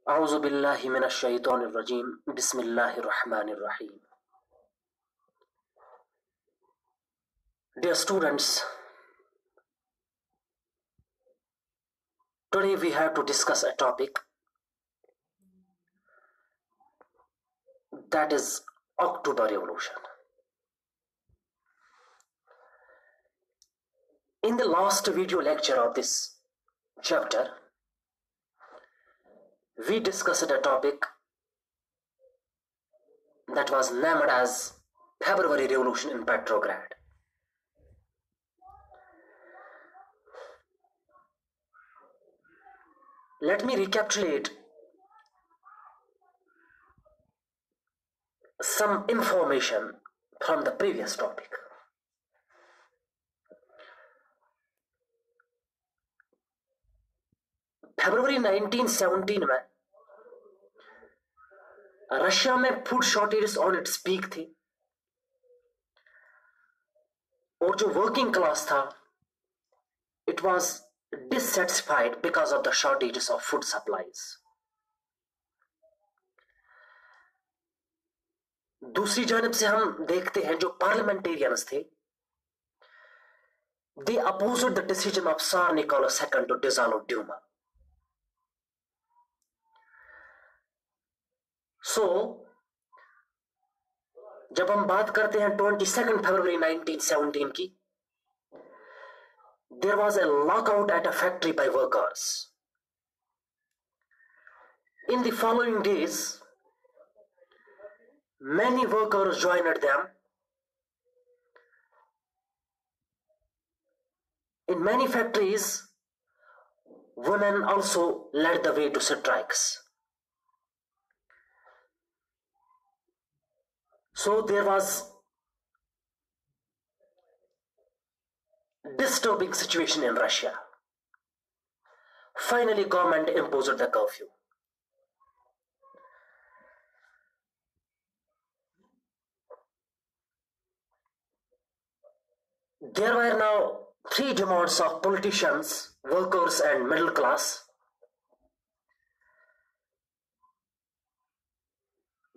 أعوذ بالله من الشيطان الرجيم بسم الله الرحمن الرحيم. Dear students, today we have to discuss a topic that is October Revolution. In the last video lecture of this chapter, we discussed a topic that was named as February Revolution in Petrograd. Let me recapitulate some information from the previous topic. फरवरी 1917 में Russia में food shortage on its peak थी और जो working class था it was dissatisfied because of the shortages of food supplies. दूसरी जानब से हम देखते हैं जो पार्लियामेंटेरियंस थे, they opposed the decision of Tsar Nicholas II to dissolve Duma. So, जब हम बात करते हैं 22 फरवरी 1917 की, there was a lockout at a factory by workers. In the following days, many workers joined them. In many factories, women also led the way to strikes. So there was disturbing situation in Russia. Finally, government imposed the curfew. There were now three demands of politicians, workers and middle class.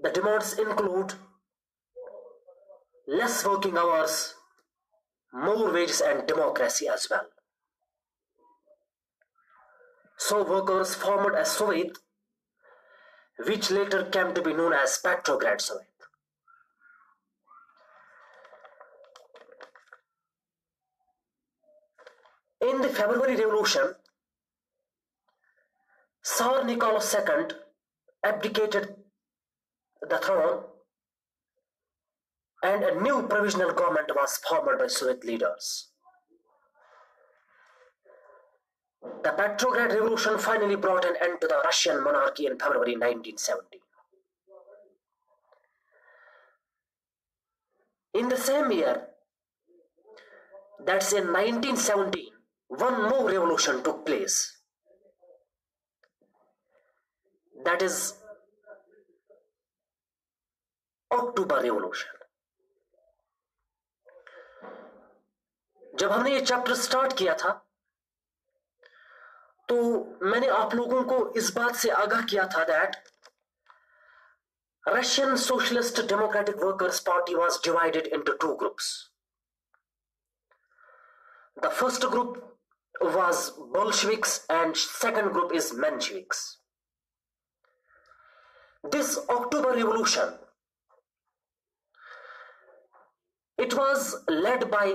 The demands include less working hours, more wages and democracy as well. So workers formed a Soviet which later came to be known as Petrograd Soviet. In the February Revolution, Tsar Nicholas II abdicated the throne and a new provisional government was formed by Soviet leaders. The Petrograd Revolution finally brought an end to the Russian monarchy in February 1917. In the same year, that's in 1917, one more revolution took place. That is October Revolution. जब हमने ये chapter start किया था तो मैंने आप लोगों को इस बात से आगाह किया था that Russian Socialist Democratic Workers Party was divided into two groups. The first group was Bolsheviks and second group is Mensheviks. This October Revolution it was led by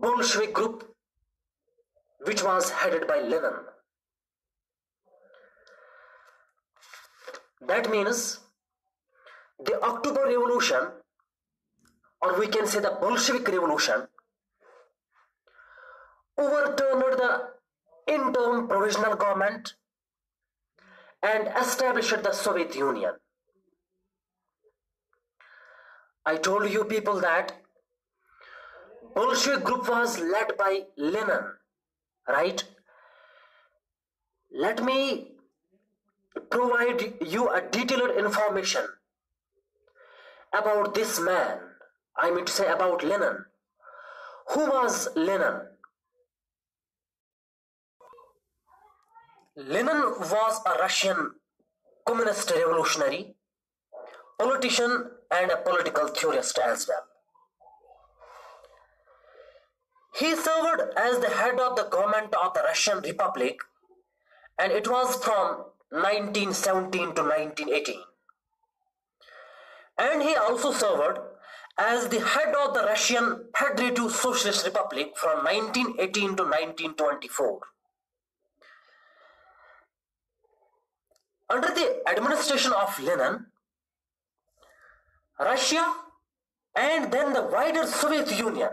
Bolshevik group which was headed by Lenin. That means the October Revolution, or we can say the Bolshevik Revolution, overturned the interim provisional government and established the Soviet Union. I told you people that Bolshevik group was led by Lenin, right? Let me provide you a detailed information about this man. I mean to say about Lenin. Who was Lenin? Lenin was a Russian communist revolutionary, politician, and a political theorist as well. He served as the head of the government of the Russian Republic, and it was from 1917 to 1918. And he also served as the head of the Russian Federative Socialist Republic from 1918 to 1924. Under the administration of Lenin, Russia and then the wider Soviet Union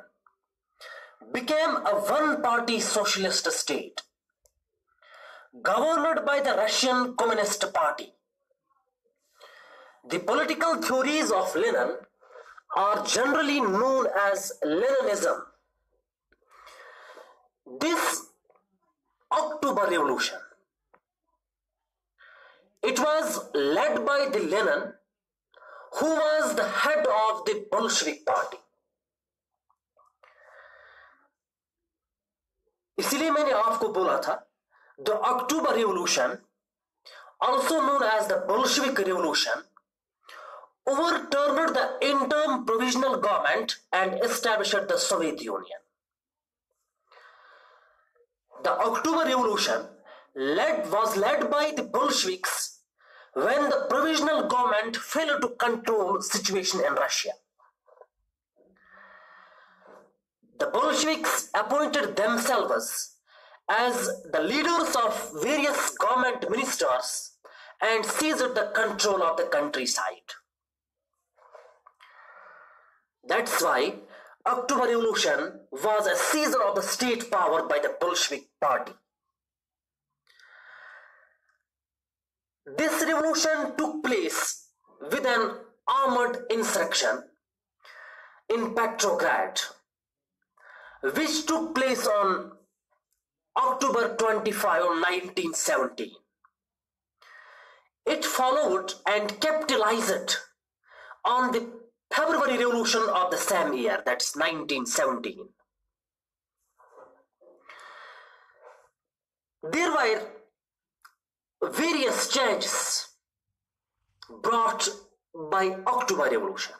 became a one-party socialist state, governed by the Russian Communist Party. The political theories of Lenin are generally known as Leninism. This October Revolution, it was led by the Lenin, who was the head of the Bolshevik Party. इसीलिए मैंने आपको बोला था, the October Revolution, also known as the Bolshevik Revolution, overturned the interim provisional government and established the Soviet Union. The October Revolution was led by the Bolsheviks when the provisional government failed to control the situation in Russia. The Bolsheviks appointed themselves as the leaders of various government ministers and seized the control of the countryside. That's why October Revolution was a seizure of the state power by the Bolshevik Party. This revolution took place with an armored insurrection in Petrograd, which took place on October 25, 1917. It followed and capitalized on the February Revolution of the same year, that's 1917. There were various changes brought by October Revolution,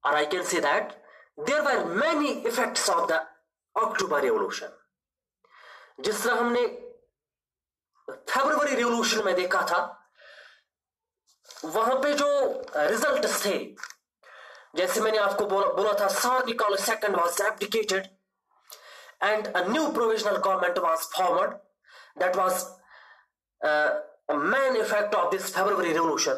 or I can say that there were many effects of the October Revolution. जिस तरह हमने February Revolution में देखा था, वहां पे जो results थे, जैसे मैंने आपको बोला था, Tsar Nicholas II was abdicated and a new provisional government was formed. That was a main effect of this February Revolution.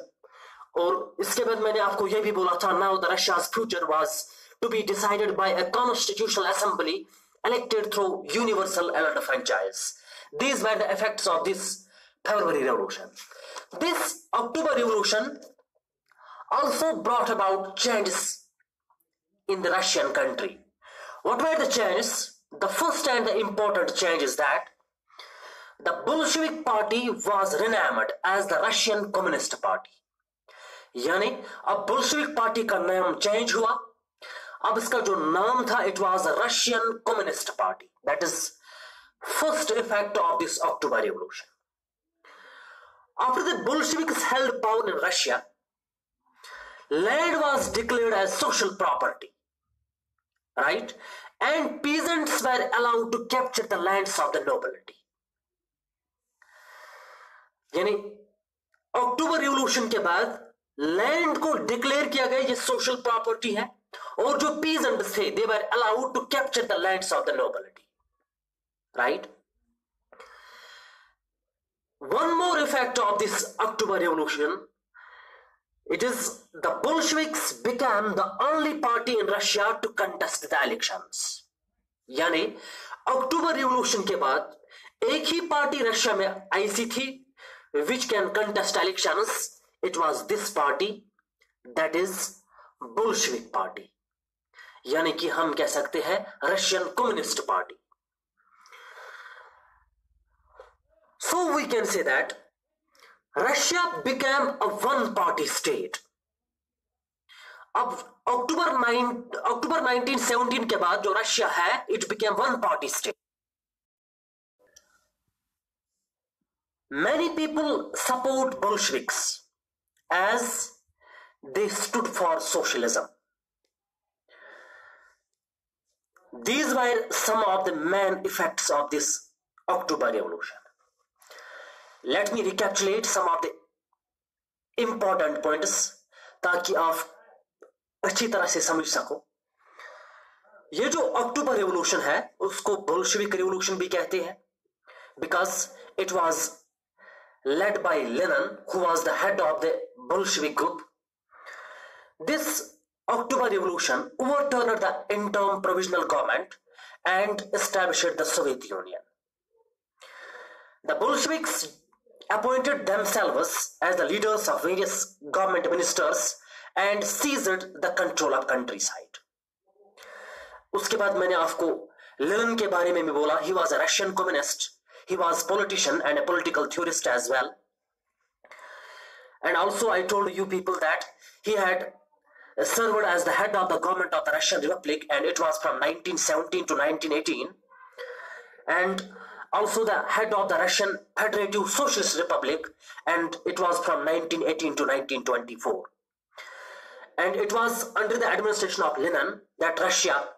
और इसके बाद मैंने आपको यह भी बोला था, now the Russia's future was to be decided by a constitutional assembly elected through universal elect franchise. These were the effects of this February Revolution. This October Revolution also brought about changes in the Russian country. What were the changes? The first and the important change is that the Bolshevik Party was renamed as the Russian Communist Party. यानी अब Bolshevik Party का नाम change हुआ. अब इसका जो नाम था, it was the Russian Communist Party. That is first effect of this October Revolution. After the Bolsheviks held power in Russia, land was declared as social property, right? And peasants were allowed to capture the lands of the nobility. यानी अक्टूबर revolution के बाद land को declare किया गया ये social property है, और जो पीजेंट्स थे, they were allowed to capture the lands of the nobility, right? One more effect of this October Revolution, it is the Bolsheviks became the only party in Russia to contest the elections. यानी अक्टूबर revolution के बाद एक ही party Russia में आई थी which can contest elections. It was this party, that is Bolshevik Party. यानी कि हम कह सकते हैं Russian Communist Party. So we can say that Russia became a one-party state. अब अक्टूबर 1917 के बाद जो रशिया है, it became one-party state. Many people support Bolsheviks as they stood for socialism. These were some of the main effects of this October Revolution. Let me recapitulate some of the important points ताकि आप अच्छी तरह से समझ सको। ये जो अक्टूबर revolution है उसको बोल्शेविक रेवोल्यूशन भी कहते हैं, because it was led by Lenin, who was the head of the Bolshevik group. This October Revolution overturned the interim provisional government and established the Soviet Union. The Bolsheviks appointed themselves as the leaders of various government ministers and seized the control of countryside. उसके बाद मैंने आपको Lenin के बारे में भी बोला. He was a Russian communist. He was politician and a political theorist as well. And also I told you people that he had served as the head of the government of the Russian Republic, and it was from 1917 to 1918. And also the head of the Russian Federative Socialist Republic, and it was from 1918 to 1924. And it was under the administration of Lenin that Russia,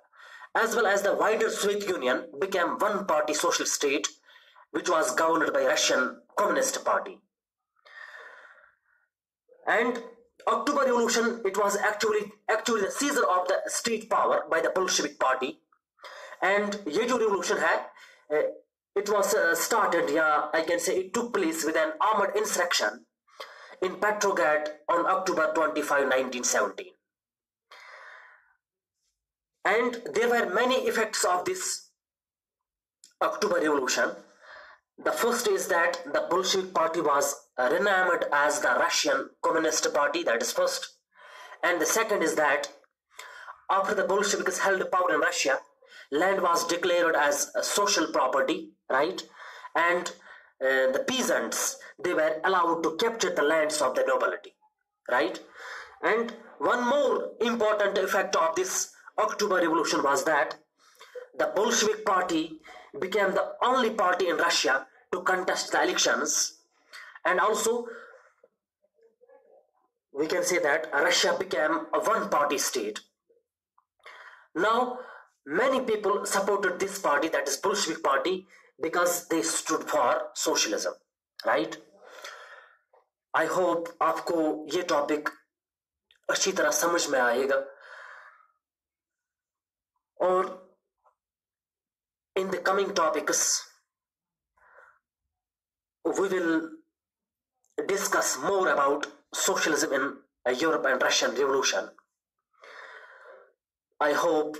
as well as the wider Soviet Union, became one-party social state, which was governed by Russian Communist Party. And October Revolution, it was actually the seizure of the state power by the Bolshevik Party. And ये जो revolution है, it was started, yeah, I can say it took place with an armed insurrection in Petrograd on October 25, 1917. And there were many effects of this October Revolution. The first is that the Bolshevik Party was renamed as the Russian Communist Party, that is first. And the second is that after the Bolsheviks held power in Russia, land was declared as a social property, right? And the peasants, they were allowed to capture the lands of the nobility, right? And one more important effect of this October Revolution was that the Bolshevik Party became the only party in Russia to contest the elections, and also we can say that Russia became a one-party state. Now, many people supported this party, that is Bolshevik Party, because they stood for socialism, right? I hope आपको ये topic अच्छी तरह समझ में आएगा. और in the coming topics, we will discuss more about socialism in Europe and Russian Revolution. I hope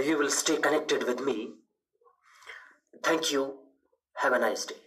you will stay connected with me. Thank you. Have a nice day.